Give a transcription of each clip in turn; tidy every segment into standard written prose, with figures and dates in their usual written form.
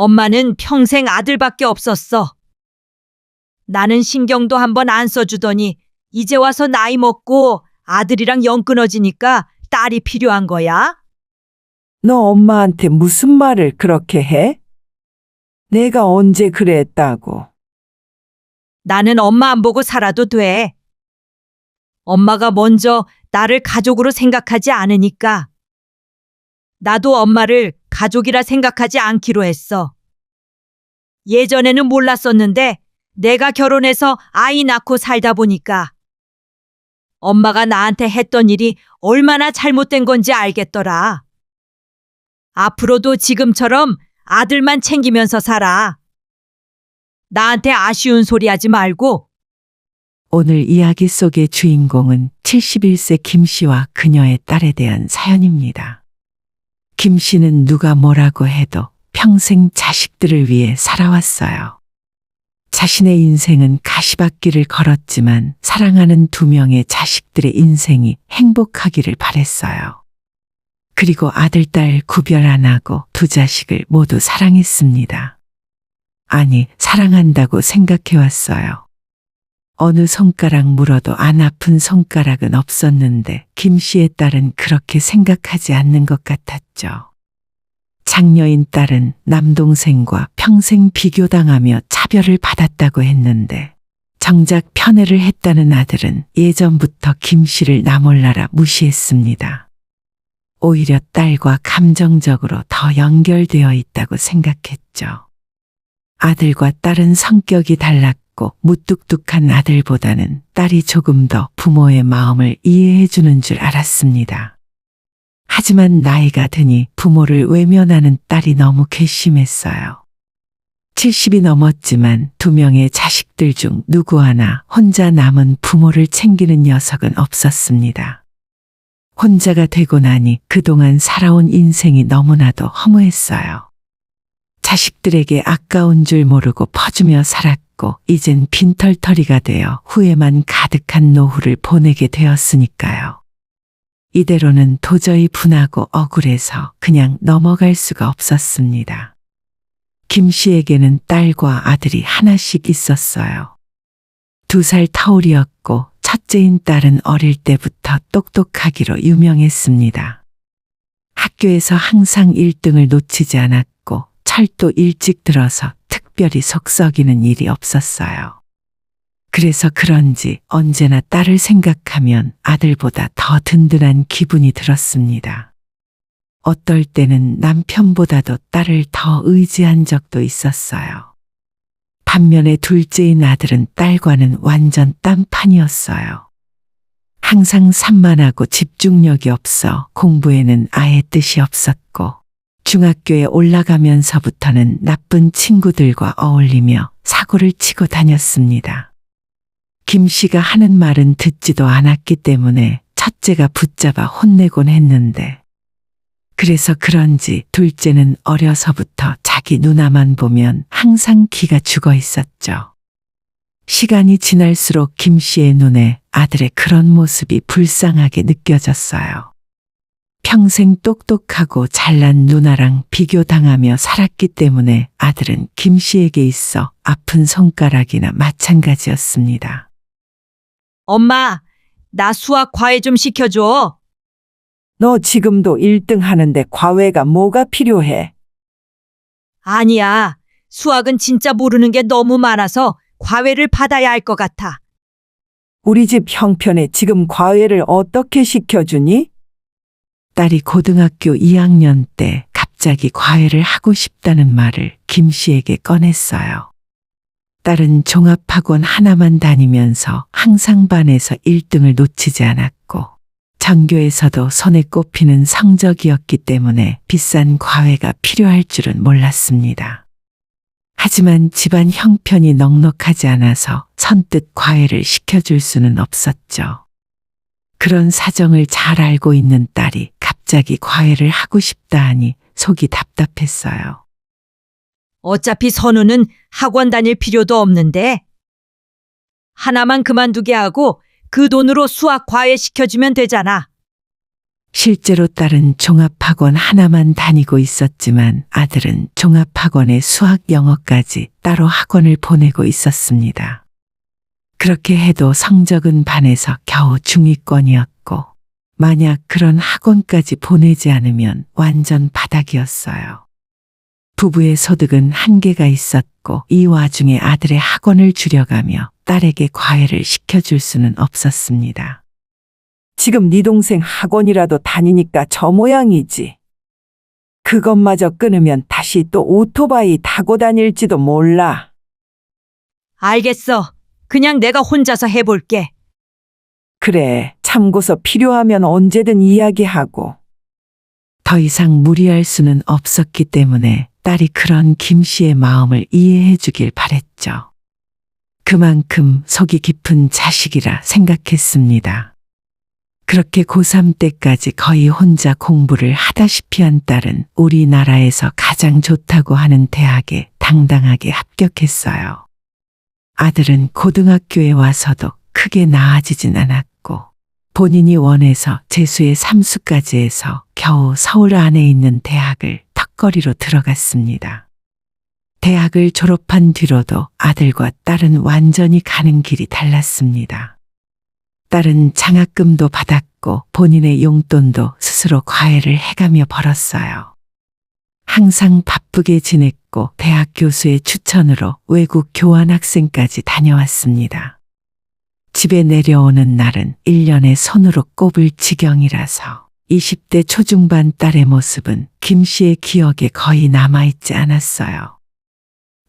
엄마는 평생 아들밖에 없었어. 나는 신경도 한번 안 써주더니 이제 와서 나이 먹고 아들이랑 영 끊어지니까 딸이 필요한 거야? 너 엄마한테 무슨 말을 그렇게 해? 내가 언제 그랬다고. 나는 엄마 안 보고 살아도 돼. 엄마가 먼저 나를 가족으로 생각하지 않으니까. 나도 엄마를 가족이라 생각하지 않기로 했어. 예전에는 몰랐었는데 내가 결혼해서 아이 낳고 살다 보니까 엄마가 나한테 했던 일이 얼마나 잘못된 건지 알겠더라. 앞으로도 지금처럼 아들만 챙기면서 살아. 나한테 아쉬운 소리 하지 말고. 오늘 이야기 속의 주인공은 71세 김 씨와 그녀의 딸에 대한 사연입니다. 김 씨는 누가 뭐라고 해도 평생 자식들을 위해 살아왔어요. 자신의 인생은 가시밭길을 걸었지만 사랑하는 2명의 자식들의 인생이 행복하기를 바랬어요. 그리고 아들, 딸 구별 안 하고 2 자식을 모두 사랑했습니다. 아니, 사랑한다고 생각해왔어요. 어느 손가락 물어도 안 아픈 손가락은 없었는데 김 씨의 딸은 그렇게 생각하지 않는 것 같았죠. 장녀인 딸은 남동생과 평생 비교당하며 차별을 받았다고 했는데 정작 편애를 했다는 아들은 예전부터 김 씨를 나몰라라 무시했습니다. 오히려 딸과 감정적으로 더 연결되어 있다고 생각했죠. 아들과 딸은 성격이 달랐고 무뚝뚝한 아들보다는 딸이 조금 더 부모의 마음을 이해해 주는 줄 알았습니다. 하지만 나이가 드니 부모를 외면하는 딸이 너무 괘씸했어요. 70이 넘었지만 2명의 자식들 중 누구 하나 혼자 남은 부모를 챙기는 녀석은 없었습니다. 혼자가 되고 나니 그동안 살아온 인생이 너무나도 허무했어요. 자식들에게 아까운 줄 모르고 퍼주며 살았고 이젠 빈털터리가 되어 후회만 가득한 노후를 보내게 되었으니까요. 이대로는 도저히 분하고 억울해서 그냥 넘어갈 수가 없었습니다. 김 씨에게는 딸과 아들이 하나씩 있었어요. 2살 터울이었고 첫째인 딸은 어릴 때부터 똑똑하기로 유명했습니다. 학교에서 항상 1등을 놓치지 않았고 철도 일찍 들어서 특별히 속 썩이는 일이 없었어요. 그래서 그런지 언제나 딸을 생각하면 아들보다 더 든든한 기분이 들었습니다. 어떨 때는 남편보다도 딸을 더 의지한 적도 있었어요. 반면에 둘째인 아들은 딸과는 완전 딴판이었어요. 항상 산만하고 집중력이 없어 공부에는 아예 뜻이 없었고 중학교에 올라가면서부터는 나쁜 친구들과 어울리며 사고를 치고 다녔습니다. 김 씨가 하는 말은 듣지도 않았기 때문에 첫째가 붙잡아 혼내곤 했는데 그래서 그런지 둘째는 어려서부터 자기 누나만 보면 항상 기가 죽어 있었죠. 시간이 지날수록 김 씨의 눈에 아들의 그런 모습이 불쌍하게 느껴졌어요. 평생 똑똑하고 잘난 누나랑 비교당하며 살았기 때문에 아들은 김 씨에게 있어 아픈 손가락이나 마찬가지였습니다. 엄마, 나 수학 과외 좀 시켜줘. 너 지금도 1등 하는데 과외가 뭐가 필요해? 아니야. 수학은 진짜 모르는 게 너무 많아서 과외를 받아야 할 것 같아. 우리 집 형편에 지금 과외를 어떻게 시켜주니? 딸이 고등학교 2학년 때 갑자기 과외를 하고 싶다는 말을 김 씨에게 꺼냈어요. 딸은 종합학원 하나만 다니면서 항상 반에서 1등을 놓치지 않았고 전교에서도 손에 꼽히는 성적이었기 때문에 비싼 과외가 필요할 줄은 몰랐습니다. 하지만 집안 형편이 넉넉하지 않아서 선뜻 과외를 시켜줄 수는 없었죠. 그런 사정을 잘 알고 있는 딸이 갑자기 과외를 하고 싶다 하니 속이 답답했어요. 어차피 선우는 학원 다닐 필요도 없는데 하나만 그만두게 하고 그 돈으로 수학 과외 시켜주면 되잖아. 실제로 딸은 종합학원 하나만 다니고 있었지만 아들은 종합학원의 수학 영어까지 따로 학원을 보내고 있었습니다. 그렇게 해도 성적은 반에서 겨우 중위권이었고 만약 그런 학원까지 보내지 않으면 완전 바닥이었어요. 부부의 소득은 한계가 있었고 이 와중에 아들의 학원을 줄여가며 딸에게 과외를 시켜줄 수는 없었습니다. 지금 네 동생 학원이라도 다니니까 저 모양이지. 그것마저 끊으면 다시 또 오토바이 타고 다닐지도 몰라. 알겠어. 그냥 내가 혼자서 해볼게. 그래, 참고서 필요하면 언제든 이야기하고. 더 이상 무리할 수는 없었기 때문에 딸이 그런 김 씨의 마음을 이해해 주길 바랬죠. 그만큼 속이 깊은 자식이라 생각했습니다. 그렇게 고3 때까지 거의 혼자 공부를 하다시피 한 딸은 우리나라에서 가장 좋다고 하는 대학에 당당하게 합격했어요. 아들은 고등학교에 와서도 크게 나아지진 않았고 본인이 원해서 재수의 3수까지 해서 겨우 서울 안에 있는 대학을 턱걸이로 들어갔습니다. 대학을 졸업한 뒤로도 아들과 딸은 완전히 가는 길이 달랐습니다. 딸은 장학금도 받았고 본인의 용돈도 스스로 과외를 해가며 벌었어요. 항상 바쁘게 지냈고 대학 교수의 추천으로 외국 교환학생까지 다녀왔습니다. 집에 내려오는 날은 1년에 손으로 꼽을 지경이라서 20대 초중반 딸의 모습은 김 씨의 기억에 거의 남아있지 않았어요.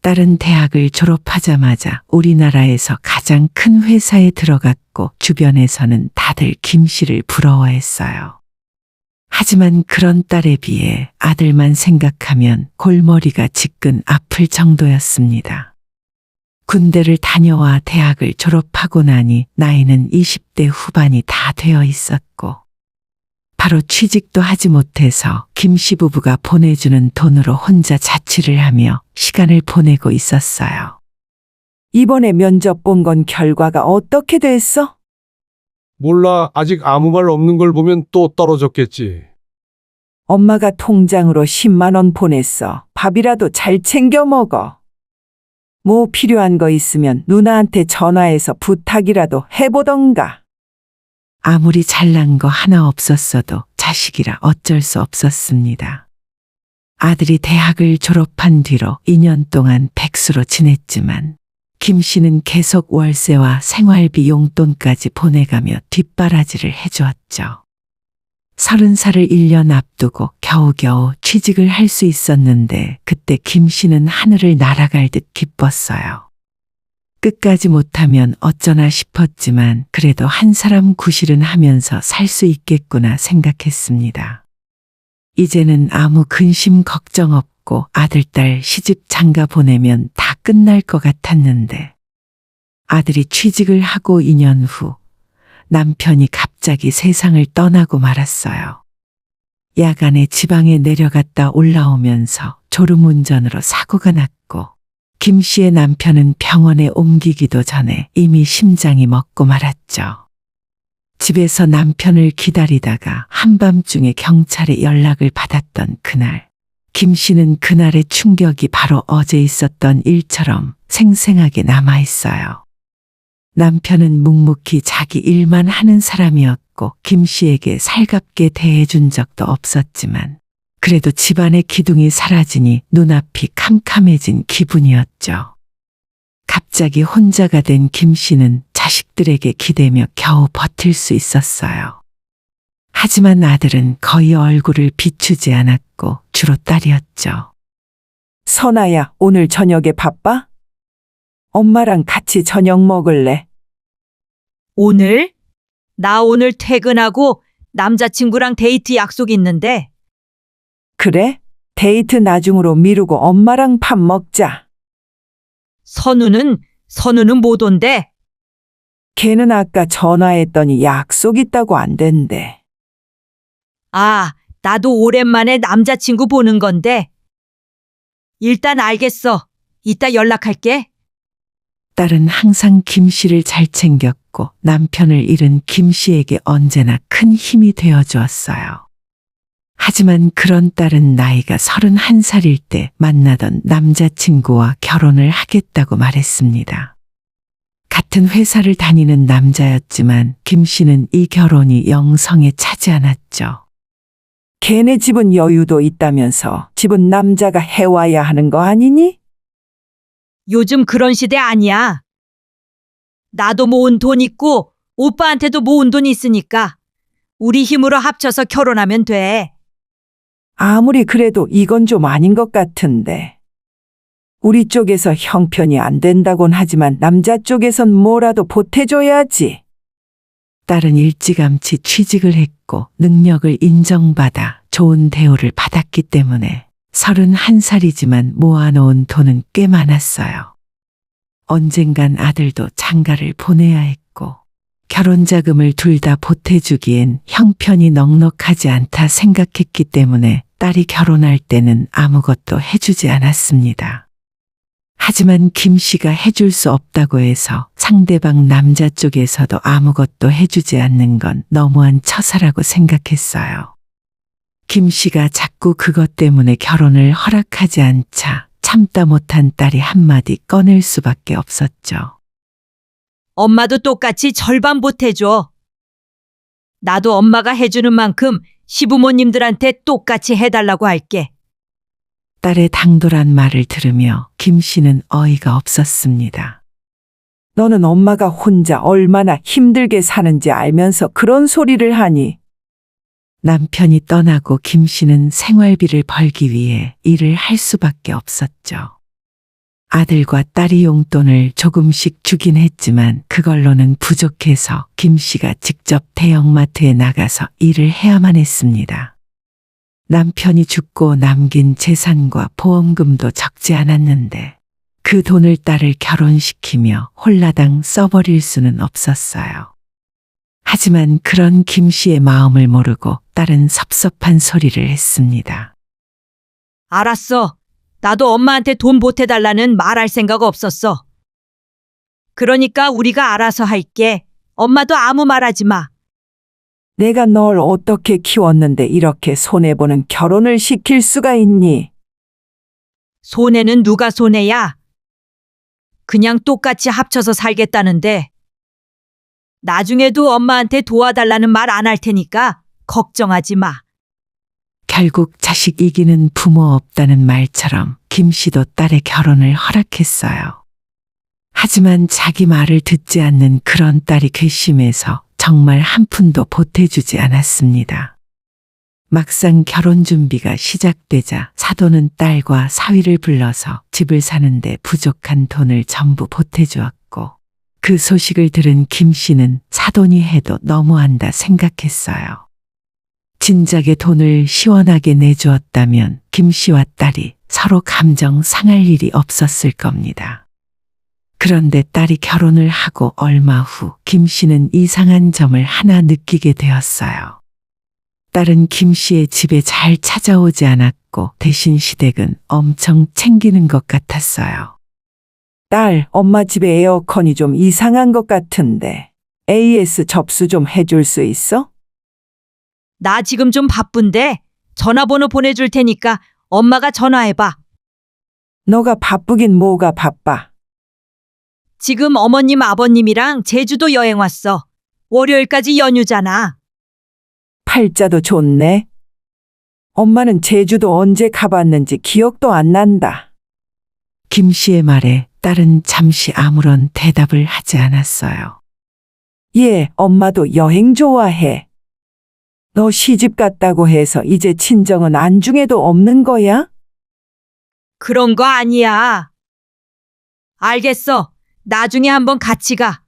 딸은 대학을 졸업하자마자 우리나라에서 가장 큰 회사에 들어갔고 주변에서는 다들 김 씨를 부러워했어요. 하지만 그런 딸에 비해 아들만 생각하면 골머리가 지끈 아플 정도였습니다. 군대를 다녀와 대학을 졸업하고 나니 나이는 20대 후반이 다 되어 있었고 바로 취직도 하지 못해서 김 씨 부부가 보내주는 돈으로 혼자 자취를 하며 시간을 보내고 있었어요. 이번에 면접 본 건 결과가 어떻게 됐어? 몰라. 아직 아무 말 없는 걸 보면 또 떨어졌겠지. 엄마가 통장으로 10만 원 보냈어. 밥이라도 잘 챙겨 먹어. 뭐 필요한 거 있으면 누나한테 전화해서 부탁이라도 해보던가. 아무리 잘난 거 하나 없었어도 자식이라 어쩔 수 없었습니다. 아들이 대학을 졸업한 뒤로 2년 동안 백수로 지냈지만 김 씨는 계속 월세와 생활비 용돈까지 보내가며 뒷바라지를 해주었죠. 30살을 1년 앞두고 겨우겨우 취직을 할 수 있었는데 그때 김 씨는 하늘을 날아갈 듯 기뻤어요. 끝까지 못하면 어쩌나 싶었지만 그래도 한 사람 구실은 하면서 살 수 있겠구나 생각했습니다. 이제는 아무 근심 걱정 없고 아들, 딸 시집 장가 보내면 다 끝날 것 같았는데 아들이 취직을 하고 2년 후 남편이 갑자기 세상을 떠나고 말았어요. 야간에 지방에 내려갔다 올라오면서 졸음운전으로 사고가 났고 김 씨의 남편은 병원에 옮기기도 전에 이미 심장이 멎고 말았죠. 집에서 남편을 기다리다가 한밤중에 경찰에 연락을 받았던 그날, 김 씨는 그날의 충격이 바로 어제 있었던 일처럼 생생하게 남아있어요. 남편은 묵묵히 자기 일만 하는 사람이었고 김 씨에게 살갑게 대해준 적도 없었지만 그래도 집안의 기둥이 사라지니 눈앞이 캄캄해진 기분이었죠. 갑자기 혼자가 된 김 씨는 자식들에게 기대며 겨우 버틸 수 있었어요. 하지만 아들은 거의 얼굴을 비추지 않았고 주로 딸이었죠. 선아야, 오늘 저녁에 바빠? 엄마랑 같이 저녁 먹을래? 오늘? 나 오늘 퇴근하고 남자친구랑 데이트 약속 있는데. 그래? 데이트 나중으로 미루고 엄마랑 밥 먹자. 선우는 못 온대. 걔는 아까 전화했더니 약속 있다고 안 된대. 아, 나도 오랜만에 남자친구 보는 건데. 일단 알겠어. 이따 연락할게. 딸은 항상 김 씨를 잘 챙겼고 없었고 남편을 잃은 김 씨에게 언제나 큰 힘이 되어 주었어요. 하지만 그런 딸은 나이가 31살일 때 만나던 남자친구와 결혼을 하겠다고 말했습니다. 같은 회사를 다니는 남자였지만 김 씨는 이 결혼이 영 성에 차지 않았죠. 걔네 집은 여유도 있다면서 집은 남자가 해와야 하는 거 아니니? 요즘 그런 시대 아니야. 나도 모은 돈 있고 오빠한테도 모은 돈 있으니까 우리 힘으로 합쳐서 결혼하면 돼. 아무리 그래도 이건 좀 아닌 것 같은데. 우리 쪽에서 형편이 안 된다곤 하지만 남자 쪽에선 뭐라도 보태줘야지. 딸은 일찌감치 취직을 했고 능력을 인정받아 좋은 대우를 받았기 때문에 31살이지만 모아놓은 돈은 꽤 많았어요. 언젠간 아들도 장가를 보내야 했고 결혼 자금을 둘 다 보태주기엔 형편이 넉넉하지 않다 생각했기 때문에 딸이 결혼할 때는 아무것도 해주지 않았습니다. 하지만 김 씨가 해줄 수 없다고 해서 상대방 남자 쪽에서도 아무것도 해주지 않는 건 너무한 처사라고 생각했어요. 김 씨가 자꾸 그것 때문에 결혼을 허락하지 않자 참다 못한 딸이 한마디 꺼낼 수밖에 없었죠. 엄마도 똑같이 절반 보태줘. 나도 엄마가 해주는 만큼 시부모님들한테 똑같이 해달라고 할게. 딸의 당돌한 말을 들으며 김 씨는 어이가 없었습니다. 너는 엄마가 혼자 얼마나 힘들게 사는지 알면서 그런 소리를 하니? 남편이 떠나고 김 씨는 생활비를 벌기 위해 일을 할 수밖에 없었죠. 아들과 딸이 용돈을 조금씩 주긴 했지만 그걸로는 부족해서 김 씨가 직접 대형마트에 나가서 일을 해야만 했습니다. 남편이 죽고 남긴 재산과 보험금도 적지 않았는데 그 돈을 딸을 결혼시키며 홀라당 써버릴 수는 없었어요. 하지만 그런 김 씨의 마음을 모르고 딸은 섭섭한 소리를 했습니다. 알았어. 나도 엄마한테 돈 보태달라는 말할 생각 없었어. 그러니까 우리가 알아서 할게. 엄마도 아무 말하지 마. 내가 널 어떻게 키웠는데 이렇게 손해보는 결혼을 시킬 수가 있니? 손해는 누가 손해야? 그냥 똑같이 합쳐서 살겠다는데. 나중에도 엄마한테 도와달라는 말 안 할 테니까 걱정하지 마. 결국 자식 이기는 부모 없다는 말처럼 김 씨도 딸의 결혼을 허락했어요. 하지만 자기 말을 듣지 않는 그런 딸이 괘씸해서 정말 한 푼도 보태주지 않았습니다. 막상 결혼 준비가 시작되자 사돈은 딸과 사위를 불러서 집을 사는데 부족한 돈을 전부 보태주었고 그 소식을 들은 김 씨는 사돈이 해도 너무한다 생각했어요. 진작에 돈을 시원하게 내주었다면 김 씨와 딸이 서로 감정 상할 일이 없었을 겁니다. 그런데 딸이 결혼을 하고 얼마 후 김 씨는 이상한 점을 하나 느끼게 되었어요. 딸은 김 씨의 집에 잘 찾아오지 않았고 대신 시댁은 엄청 챙기는 것 같았어요. 딸, 엄마 집에 에어컨이 좀 이상한 것 같은데 AS 접수 좀 해줄 수 있어? 나 지금 좀 바쁜데 전화번호 보내줄 테니까 엄마가 전화해봐. 너가 바쁘긴 뭐가 바빠. 지금 어머님 아버님이랑 제주도 여행 왔어. 월요일까지 연휴잖아. 팔자도 좋네. 엄마는 제주도 언제 가봤는지 기억도 안 난다. 김 씨의 말에 딸은 잠시 아무런 대답을 하지 않았어요. 예, 엄마도 여행 좋아해. 너 시집 갔다고 해서 이제 친정은 안중에도 없는 거야? 그런 거 아니야. 알겠어. 나중에 한번 같이 가.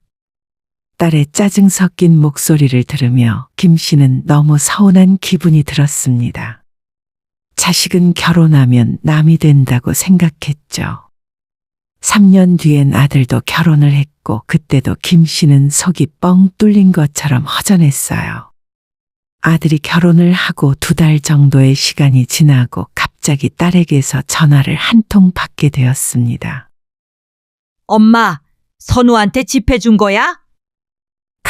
딸의 짜증 섞인 목소리를 들으며 김 씨는 너무 서운한 기분이 들었습니다. 자식은 결혼하면 남이 된다고 생각했죠. 3년 뒤엔 아들도 결혼을 했고 그때도 김 씨는 속이 뻥 뚫린 것처럼 허전했어요. 아들이 결혼을 하고 2달 정도의 시간이 지나고 갑자기 딸에게서 전화를 한 통 받게 되었습니다. 엄마, 선우한테 집 해준 거야?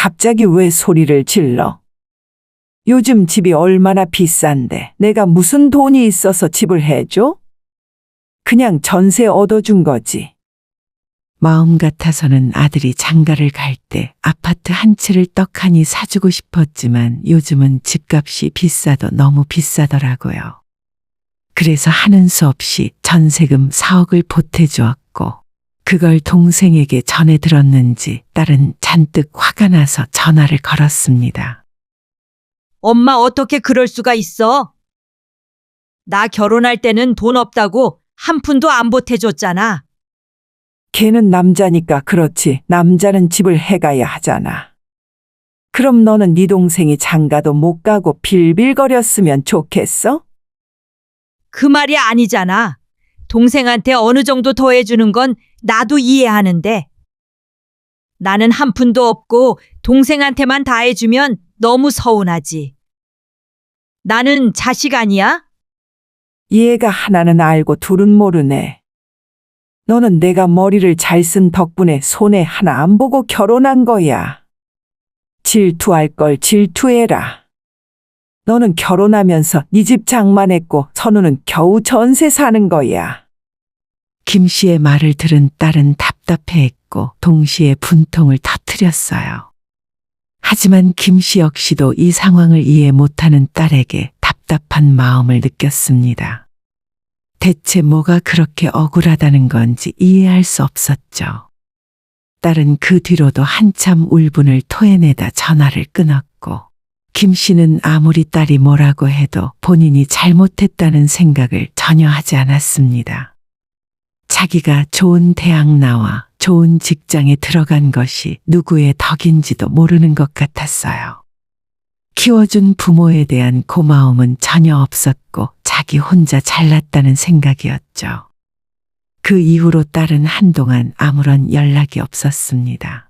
갑자기 왜 소리를 질러? 요즘 집이 얼마나 비싼데 내가 무슨 돈이 있어서 집을 해줘? 그냥 전세 얻어준 거지. 마음 같아서는 아들이 장가를 갈 때 아파트 한 채를 떡하니 사주고 싶었지만 요즘은 집값이 비싸도 너무 비싸더라고요. 그래서 하는 수 없이 전세금 4억을 보태주었고 그걸 동생에게 전해 들었는지 딸은 잔뜩 화가 나서 전화를 걸었습니다. 엄마 어떻게 그럴 수가 있어? 나 결혼할 때는 돈 없다고 한 푼도 안 보태줬잖아. 걔는 남자니까 그렇지. 남자는 집을 해가야 하잖아. 그럼 너는 네 동생이 장가도 못 가고 빌빌거렸으면 좋겠어? 그 말이 아니잖아. 동생한테 어느 정도 더 해주는 건 나도 이해하는데. 나는 한 푼도 없고 동생한테만 다 해주면 너무 서운하지. 나는 자식 아니야? 얘가 하나는 알고 둘은 모르네. 너는 내가 머리를 잘 쓴 덕분에 손해 하나 안 보고 결혼한 거야. 질투할 걸 질투해라. 너는 결혼하면서 네 집 장만했고 선우는 겨우 전세 사는 거야. 김 씨의 말을 들은 딸은 답답해했고 동시에 분통을 터뜨렸어요. 하지만 김 씨 역시도 이 상황을 이해 못하는 딸에게 답답한 마음을 느꼈습니다. 대체 뭐가 그렇게 억울하다는 건지 이해할 수 없었죠. 딸은 그 뒤로도 한참 울분을 토해내다 전화를 끊었고 김 씨는 아무리 딸이 뭐라고 해도 본인이 잘못했다는 생각을 전혀 하지 않았습니다. 자기가 좋은 대학 나와 좋은 직장에 들어간 것이 누구의 덕인지도 모르는 것 같았어요. 키워준 부모에 대한 고마움은 전혀 없었고 자기 혼자 잘났다는 생각이었죠. 그 이후로 딸은 한동안 아무런 연락이 없었습니다.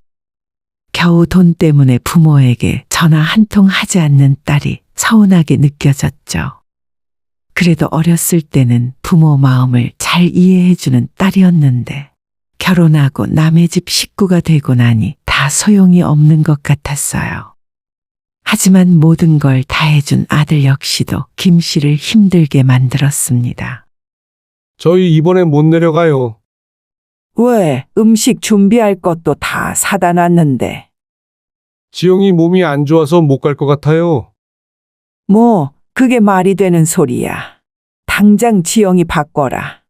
겨우 돈 때문에 부모에게 전화 한 통 하지 않는 딸이 서운하게 느껴졌죠. 그래도 어렸을 때는 부모 마음을 잘 이해해주는 딸이었는데 결혼하고 남의 집 식구가 되고 나니 다 소용이 없는 것 같았어요. 하지만 모든 걸 다 해준 아들 역시도 김 씨를 힘들게 만들었습니다. 저희 이번에 못 내려가요. 왜? 음식 준비할 것도 다 사다 놨는데. 지영이 몸이 안 좋아서 못 갈 것 같아요. 뭐, 그게 말이 되는 소리야. 당장 지영이 바꿔라.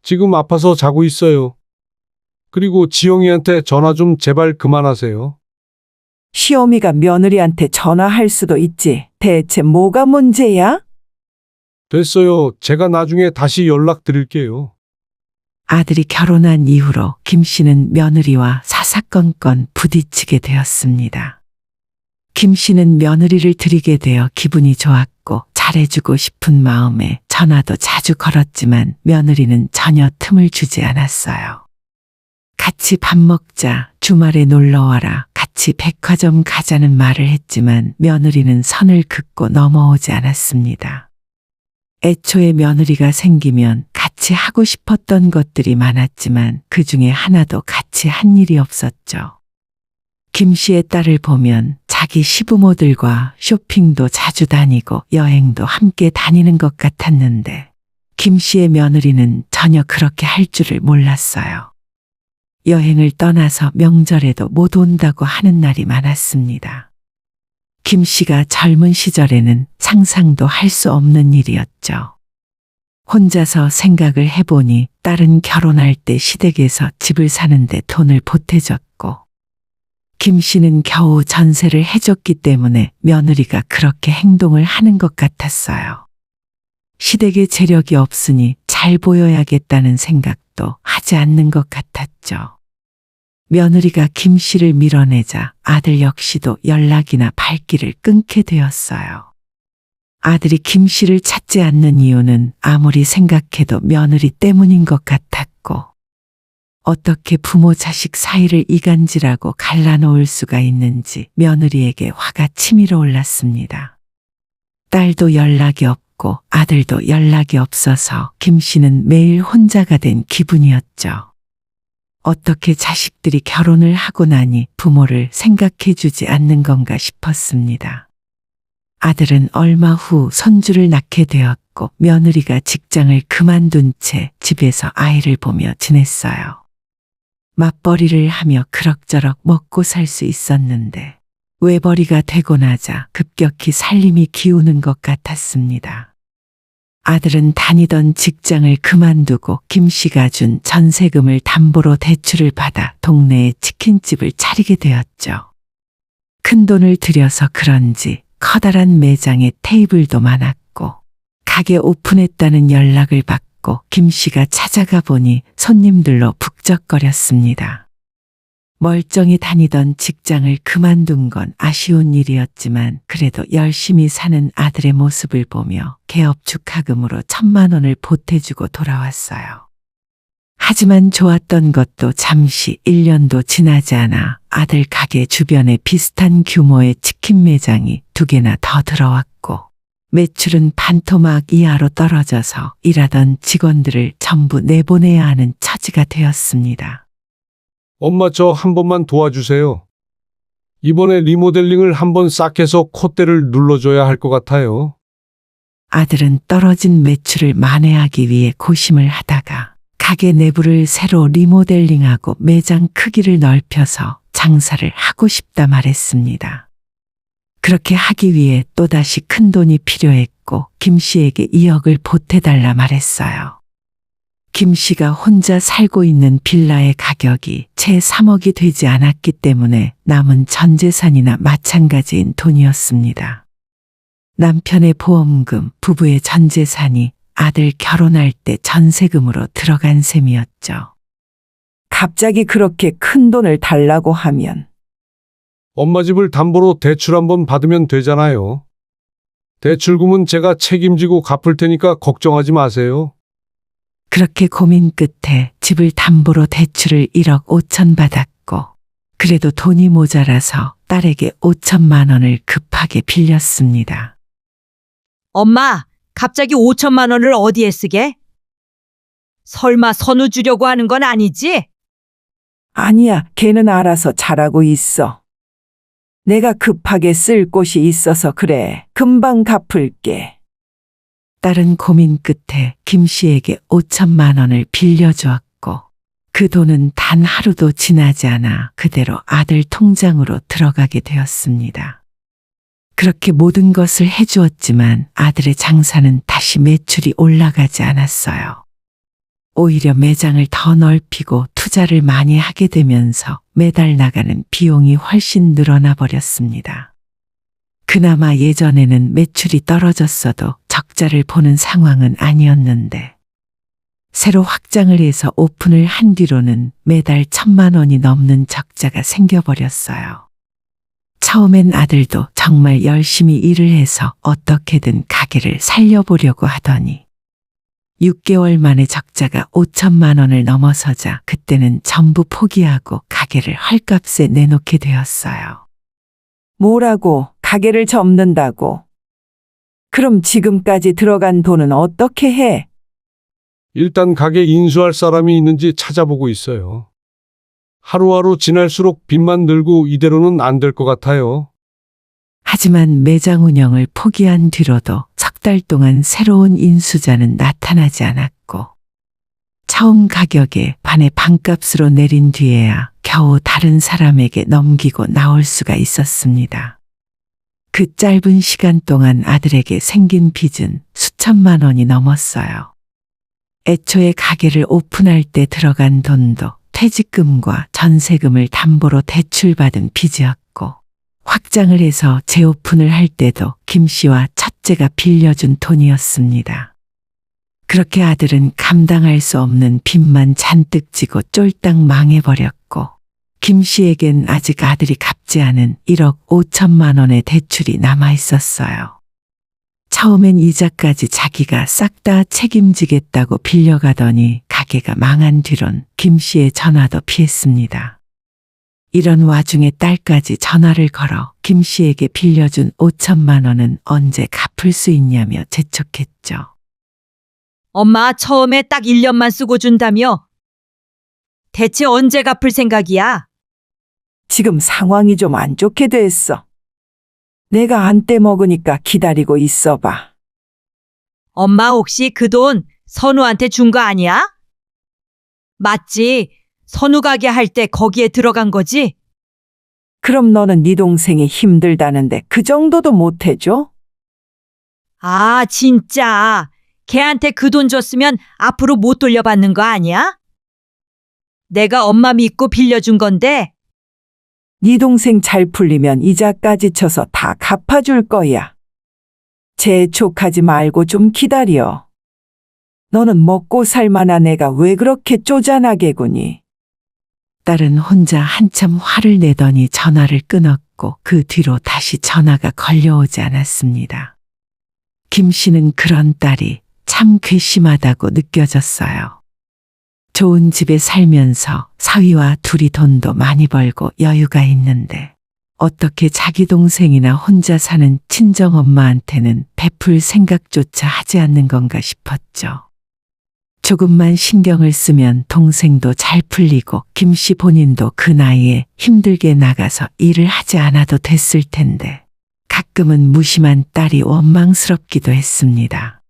지금 아파서 자고 있어요. 그리고 지영이한테 전화 좀 제발 그만하세요. 시어미가 며느리한테 전화할 수도 있지. 대체 뭐가 문제야? 됐어요. 제가 나중에 다시 연락드릴게요. 아들이 결혼한 이후로 김 씨는 며느리와 사사건건 부딪히게 되었습니다. 김 씨는 며느리를 들이게 되어 기분이 좋았고 잘해주고 싶은 마음에 전화도 자주 걸었지만 며느리는 전혀 틈을 주지 않았어요. 같이 밥 먹자, 주말에 놀러와라, 같이 백화점 가자는 말을 했지만 며느리는 선을 긋고 넘어오지 않았습니다. 애초에 며느리가 생기면 같이 하고 싶었던 것들이 많았지만 그 중에 하나도 같이 한 일이 없었죠. 김 씨의 딸을 보면 자기 시부모들과 쇼핑도 자주 다니고 여행도 함께 다니는 것 같았는데 김 씨의 며느리는 전혀 그렇게 할 줄을 몰랐어요. 여행을 떠나서 명절에도 못 온다고 하는 날이 많았습니다. 김 씨가 젊은 시절에는 상상도 할 수 없는 일이었죠. 혼자서 생각을 해보니 딸은 결혼할 때 시댁에서 집을 사는데 돈을 보태줬고 김 씨는 겨우 전세를 해줬기 때문에 며느리가 그렇게 행동을 하는 것 같았어요. 시댁에 재력이 없으니 잘 보여야겠다는 생각도 하지 않는 것 같았죠. 며느리가 김 씨를 밀어내자 아들 역시도 연락이나 발길을 끊게 되었어요. 아들이 김 씨를 찾지 않는 이유는 아무리 생각해도 며느리 때문인 것 같았고 어떻게 부모 자식 사이를 이간질하고 갈라놓을 수가 있는지 며느리에게 화가 치밀어 올랐습니다. 딸도 연락이 없고 아들도 연락이 없어서 김 씨는 매일 혼자가 된 기분이었죠. 어떻게 자식들이 결혼을 하고 나니 부모를 생각해 주지 않는 건가 싶었습니다. 아들은 얼마 후 손주를 낳게 되었고 며느리가 직장을 그만둔 채 집에서 아이를 보며 지냈어요. 맞벌이를 하며 그럭저럭 먹고 살 수 있었는데 외벌이가 되고 나자 급격히 살림이 기우는 것 같았습니다. 아들은 다니던 직장을 그만두고 김 씨가 준 전세금을 담보로 대출을 받아 동네에 치킨집을 차리게 되었죠. 큰 돈을 들여서 그런지 커다란 매장에 테이블도 많았고 가게 오픈했다는 연락을 받고 김 씨가 찾아가 보니 손님들로 북적거렸습니다. 멀쩡히 다니던 직장을 그만둔 건 아쉬운 일이었지만 그래도 열심히 사는 아들의 모습을 보며 개업축하금으로 1,000만 원을 보태주고 돌아왔어요. 하지만 좋았던 것도 잠시 1년도 지나지 않아 아들 가게 주변에 비슷한 규모의 치킨 매장이 2개나 더 들어왔고 매출은 반토막 이하로 떨어져서 일하던 직원들을 전부 내보내야 하는 처지가 되었습니다. 엄마 저 한 번만 도와주세요. 이번에 리모델링을 한번 싹 해서 콧대를 눌러줘야 할 것 같아요. 아들은 떨어진 매출을 만회하기 위해 고심을 하다가 가게 내부를 새로 리모델링하고 매장 크기를 넓혀서 장사를 하고 싶다 말했습니다. 그렇게 하기 위해 또다시 큰 돈이 필요했고 김 씨에게 2억을 보태달라 말했어요. 김 씨가 혼자 살고 있는 빌라의 가격이 채 3억이 되지 않았기 때문에 남은 전 재산이나 마찬가지인 돈이었습니다. 남편의 보험금, 부부의 전 재산이 아들 결혼할 때 전세금으로 들어간 셈이었죠. 갑자기 그렇게 큰 돈을 달라고 하면 엄마 집을 담보로 대출 한번 받으면 되잖아요. 대출금은 제가 책임지고 갚을 테니까 걱정하지 마세요. 그렇게 고민 끝에 집을 담보로 대출을 1억 5천 받았고 그래도 돈이 모자라서 딸에게 5천만 원을 급하게 빌렸습니다. 엄마, 갑자기 5천만 원을 어디에 쓰게? 설마 선우 주려고 하는 건 아니지? 아니야, 걔는 알아서 잘하고 있어. 내가 급하게 쓸 곳이 있어서 그래. 금방 갚을게. 딸은 고민 끝에 김 씨에게 5천만 원을 빌려주었고 그 돈은 단 하루도 지나지 않아 그대로 아들 통장으로 들어가게 되었습니다. 그렇게 모든 것을 해주었지만 아들의 장사는 다시 매출이 올라가지 않았어요. 오히려 매장을 더 넓히고 투자를 많이 하게 되면서 매달 나가는 비용이 훨씬 늘어나 버렸습니다. 그나마 예전에는 매출이 떨어졌어도 적자를 보는 상황은 아니었는데 새로 확장을 해서 오픈을 한 뒤로는 매달 1,000만 원이 넘는 적자가 생겨버렸어요. 처음엔 아들도 정말 열심히 일을 해서 어떻게든 가게를 살려보려고 하더니 6개월 만에 적자가 5천만 원을 넘어서자 그때는 전부 포기하고 가게를 헐값에 내놓게 되었어요. 뭐라고? 가게를 접는다고? 그럼 지금까지 들어간 돈은 어떻게 해? 일단 가게 인수할 사람이 있는지 찾아보고 있어요. 하루하루 지날수록 빚만 늘고 이대로는 안 될 것 같아요. 하지만 매장 운영을 포기한 뒤로도 석 달 동안 새로운 인수자는 나타나지 않았고 처음 가격에 반의 반값으로 내린 뒤에야 겨우 다른 사람에게 넘기고 나올 수가 있었습니다. 그 짧은 시간 동안 아들에게 생긴 빚은 수천만 원이 넘었어요. 애초에 가게를 오픈할 때 들어간 돈도 퇴직금과 전세금을 담보로 대출받은 빚이었고 확장을 해서 재오픈을 할 때도 김 씨와 첫째가 빌려준 돈이었습니다. 그렇게 아들은 감당할 수 없는 빚만 잔뜩 지고 쫄딱 망해버렸고 김 씨에겐 아직 아들이 갚지 않은 1억 5천만 원의 대출이 남아 있었어요. 처음엔 이자까지 자기가 싹 다 책임지겠다고 빌려가더니 가게가 망한 뒤론 김 씨의 전화도 피했습니다. 이런 와중에 딸까지 전화를 걸어 김 씨에게 빌려준 5천만 원은 언제 갚을 수 있냐며 재촉했죠. 엄마 처음에 딱 1년만 쓰고 준다며? 대체 언제 갚을 생각이야? 지금 상황이 좀 안 좋게 됐어. 내가 안 떼먹으니까 기다리고 있어봐. 엄마 혹시 그 돈 선우한테 준 거 아니야? 맞지? 선우 가게 할 때 거기에 들어간 거지? 그럼 너는 네 동생이 힘들다는데 그 정도도 못 해줘? 아, 진짜. 걔한테 그 돈 줬으면 앞으로 못 돌려받는 거 아니야? 내가 엄마 믿고 빌려준 건데, 네 동생 잘 풀리면 이자까지 쳐서 다 갚아줄 거야. 재촉하지 말고 좀 기다려. 너는 먹고 살 만한 애가 왜 그렇게 쪼잔하게 구니? 딸은 혼자 한참 화를 내더니 전화를 끊었고 그 뒤로 다시 전화가 걸려오지 않았습니다. 김 씨는 그런 딸이 참 괘씸하다고 느껴졌어요. 좋은 집에 살면서 사위와 둘이 돈도 많이 벌고 여유가 있는데 어떻게 자기 동생이나 혼자 사는 친정엄마한테는 베풀 생각조차 하지 않는 건가 싶었죠. 조금만 신경을 쓰면 동생도 잘 풀리고 김 씨 본인도 그 나이에 힘들게 나가서 일을 하지 않아도 됐을 텐데 가끔은 무심한 딸이 원망스럽기도 했습니다.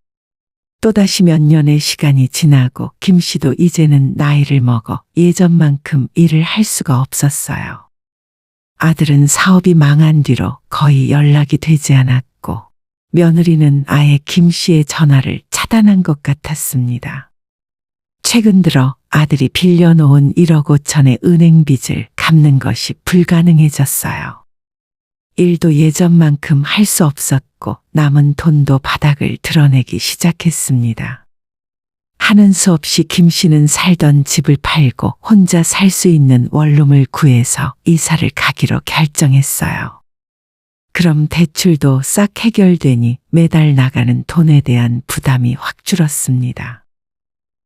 또다시 몇 년의 시간이 지나고 김 씨도 이제는 나이를 먹어 예전만큼 일을 할 수가 없었어요. 아들은 사업이 망한 뒤로 거의 연락이 되지 않았고 며느리는 아예 김 씨의 전화를 차단한 것 같았습니다. 최근 들어 아들이 빌려놓은 1억 5천의 은행 빚을 갚는 것이 불가능해졌어요. 일도 예전만큼 할 수 없었고 남은 돈도 바닥을 드러내기 시작했습니다. 하는 수 없이 김 씨는 살던 집을 팔고 혼자 살 수 있는 원룸을 구해서 이사를 가기로 결정했어요. 그럼 대출도 싹 해결되니 매달 나가는 돈에 대한 부담이 확 줄었습니다.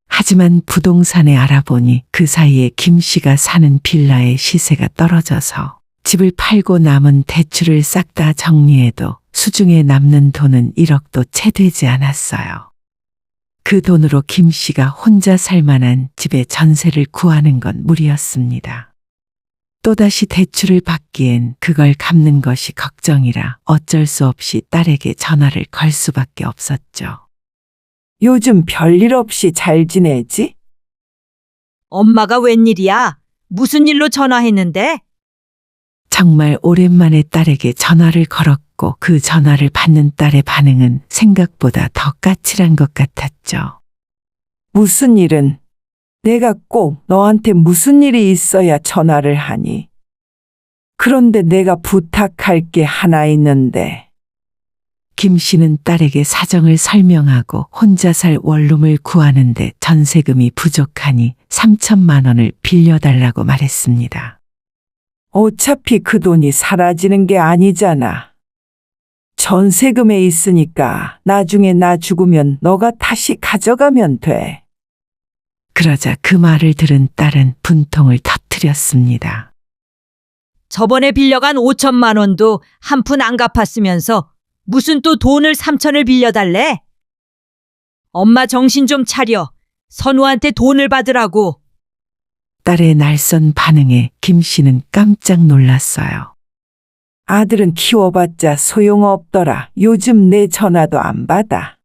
하지만 부동산에 알아보니 그 사이에 김 씨가 사는 빌라의 시세가 떨어져서 집을 팔고 남은 대출을 싹 다 정리해도 수중에 남는 돈은 1억도 채 되지 않았어요. 그 돈으로 김 씨가 혼자 살 만한 집에 전세를 구하는 건 무리였습니다. 또다시 대출을 받기엔 그걸 갚는 것이 걱정이라 어쩔 수 없이 딸에게 전화를 걸 수밖에 없었죠. 요즘 별일 없이 잘 지내지? 엄마가 웬일이야? 무슨 일로 전화했는데? 정말 오랜만에 딸에게 전화를 걸었고 그 전화를 받는 딸의 반응은 생각보다 더 까칠한 것 같았죠. 무슨 일은? 내가 꼭 너한테 무슨 일이 있어야 전화를 하니? 그런데 내가 부탁할 게 하나 있는데. 김 씨는 딸에게 사정을 설명하고 혼자 살 원룸을 구하는데 전세금이 부족하니 3천만 원을 빌려달라고 말했습니다. 어차피 그 돈이 사라지는 게 아니잖아. 전세금에 있으니까 나중에 나 죽으면 너가 다시 가져가면 돼. 그러자 그 말을 들은 딸은 분통을 터뜨렸습니다. 저번에 빌려간 5천만 원도 한 푼 안 갚았으면서 무슨 또 돈을 3천을 빌려달래? 엄마 정신 좀 차려. 선우한테 돈을 받으라고. 딸의 날선 반응에 김 씨는 깜짝 놀랐어요. 아들은 키워봤자 소용없더라. 요즘 내 전화도 안 받아.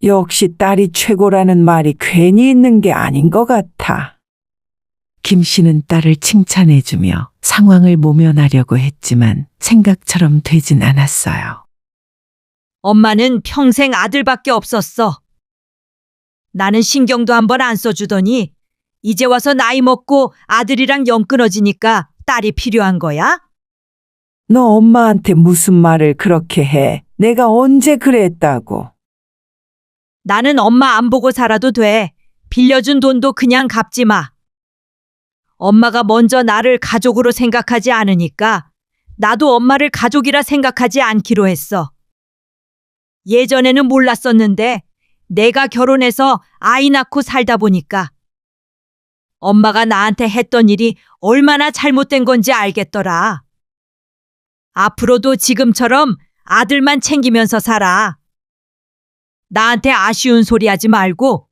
역시 딸이 최고라는 말이 괜히 있는 게 아닌 것 같아. 김 씨는 딸을 칭찬해주며 상황을 모면하려고 했지만 생각처럼 되진 않았어요. 엄마는 평생 아들밖에 없었어. 나는 신경도 한번 안 써주더니 이제 와서 나이 먹고 아들이랑 영 끊어지니까 딸이 필요한 거야? 너 엄마한테 무슨 말을 그렇게 해? 내가 언제 그랬다고? 나는 엄마 안 보고 살아도 돼. 빌려준 돈도 그냥 갚지 마. 엄마가 먼저 나를 가족으로 생각하지 않으니까 나도 엄마를 가족이라 생각하지 않기로 했어. 예전에는 몰랐었는데 내가 결혼해서 아이 낳고 살다 보니까 엄마가 나한테 했던 일이 얼마나 잘못된 건지 알겠더라. 앞으로도 지금처럼 아들만 챙기면서 살아. 나한테 아쉬운 소리 하지 말고.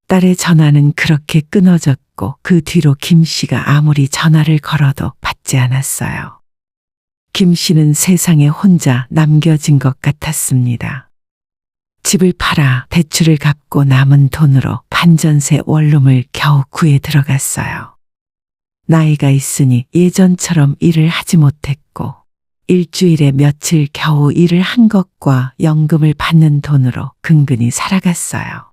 딸의 전화는 그렇게 끊어졌고 지났고 그 뒤로 김 씨가 아무리 전화를 걸어도 받지 않았어요. 김 씨는 세상에 혼자 남겨진 것 같았습니다. 집을 팔아 대출을 갚고 남은 돈으로 반전세 원룸을 겨우 구해 들어갔어요. 나이가 있으니 예전처럼 일을 하지 못했고 일주일에 며칠 겨우 일을 한 것과 연금을 받는 돈으로 근근히 살아갔어요.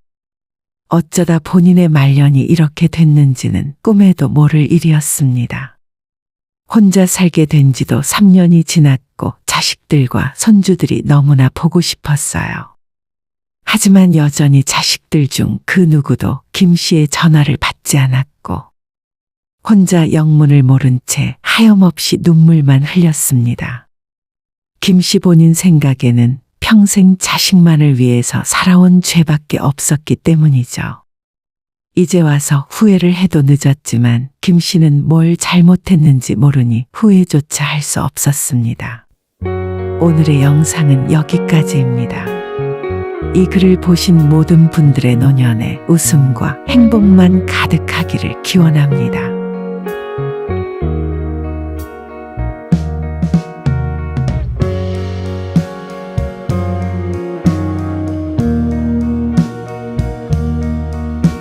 어쩌다 본인의 말년이 이렇게 됐는지는 꿈에도 모를 일이었습니다. 혼자 살게 된 지도 3년이 지났고 자식들과 손주들이 너무나 보고 싶었어요. 하지만 여전히 자식들 중 그 누구도 김 씨의 전화를 받지 않았고 혼자 영문을 모른 채 하염없이 눈물만 흘렸습니다. 김 씨 본인 생각에는 평생 자식만을 위해서 살아온 죄밖에 없었기 때문이죠. 이제 와서 후회를 해도 늦었지만 김 씨는 뭘 잘못했는지 모르니 후회조차 할 수 없었습니다. 오늘의 영상은 여기까지입니다. 이 글을 보신 모든 분들의 노년에 웃음과 행복만 가득하기를 기원합니다.